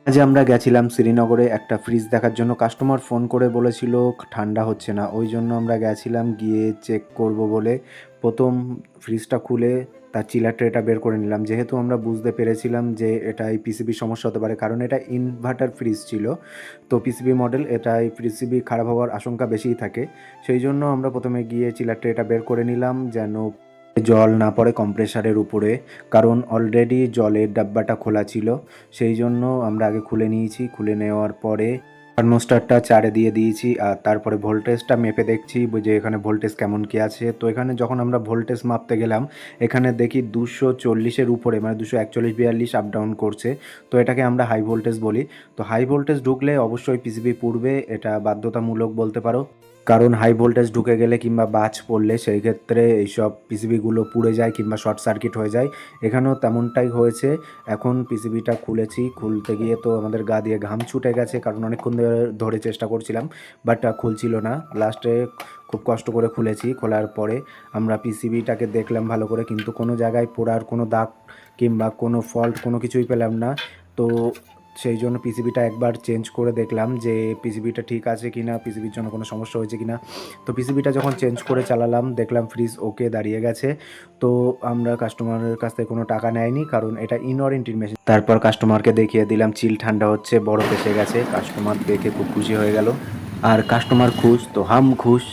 আজ আমরা গেছিলাম শ্রীনগরে একটা ফ্রিজ দেখার জন্য। কাস্টমার ফোন করে বলেছিল ঠান্ডা হচ্ছে না, ওই জন্য আমরা গেছিলাম গিয়ে চেক করব বলে। প্রথম ফ্রিজটা খুলে তার চিলার ট্রেটা বের করে নিলাম, যেহেতু আমরা বুঝতে পেরেছিলাম যে এটা এই পিসিবির সমস্যা হতে পারে, কারণ এটা ইনভার্টার ফ্রিজ ছিল। তো পিসিবি মডেল, এটা এই পিসিবি খারাপ হওয়ার আশঙ্কা বেশিই থাকে। সেই জন্য আমরা প্রথমে গিয়ে চিলার ট্রেটা বের করে নিলাম যেন জল না পড়ে কম্প্রেসারের উপরে, কারণ অলরেডি জলের ডাব্বাটা খোলা ছিল। সেই জন্য আমরা আগে খুলে নিয়েছি। খুলে নেওয়ার পরে থার্মোস্টারটা 4-এ দিয়ে দিয়েছি, আর তারপরে ভোল্টেজটা মেপে দেখছি যে এখানে ভোল্টেজ কেমন কি আছে। তো এখানে যখন আমরা ভোল্টেজ মাপতে গেলাম, এখানে দেখি 240-এর উপরে, মানে 241-42 আপ ডাউন করছে। তো এটাকে আমরা হাই ভোল্টেজ বলি। তো হাই ভোল্টেজ ঢুকলে অবশ্যই পিসিবি পুড়বে, এটা বাধ্যতামূলক বলতে পারো। কারণ হাই ভোল্টেজ ঢুকে গেলে কিংবা বাজ পড়লে সেই ক্ষেত্রে এইসব পিসিবিগুলো পুড়ে যায় কিংবা শর্ট সার্কিট হয়ে যায়। এখানেও তেমনটাই হয়েছে। এখন পিসিবিটা খুলেছি, খুলতে গিয়ে তো আমাদের গা দিয়ে ঘাম ছুটে গেছে, কারণ অনেকক্ষণ ধরে চেষ্টা করছিলাম, বাট খুলছিল না। লাস্টে খুব কষ্ট করে খুলেছি। খোলার পরে আমরা পিসিবিটাকে দেখলাম ভালো করে, কিন্তু কোনো জায়গায় পোড়ার কোনো দাগ কিংবা কোনো ফল্ট কোনো কিছুই পেলাম না। তো সেই জন্য পিসিবিটা একবার চেঞ্জ করে দেখলাম যে পিসিবিটা ঠিক আছে কি না, পিসিবির জন্য কোনো সমস্যা হয়েছে কি না। তো পিসিবিটা যখন চেঞ্জ করে চালালাম, দেখলাম ফ্রিজ ওকে দাঁড়িয়ে গেছে। তো আমরা কাস্টমারের কাছ থেকে কোনো টাকা নেয়নি, কারণ এটা ইনওয়ারেন্টির মেশিন। তারপর কাস্টমারকে দেখিয়ে দিলাম চিল ঠান্ডা হচ্ছে, বরফ এসে গেছে। কাস্টমার দেখে খুব খুশি হয়ে গেল। আর কাস্টমার খুশ তো হাম খুশ।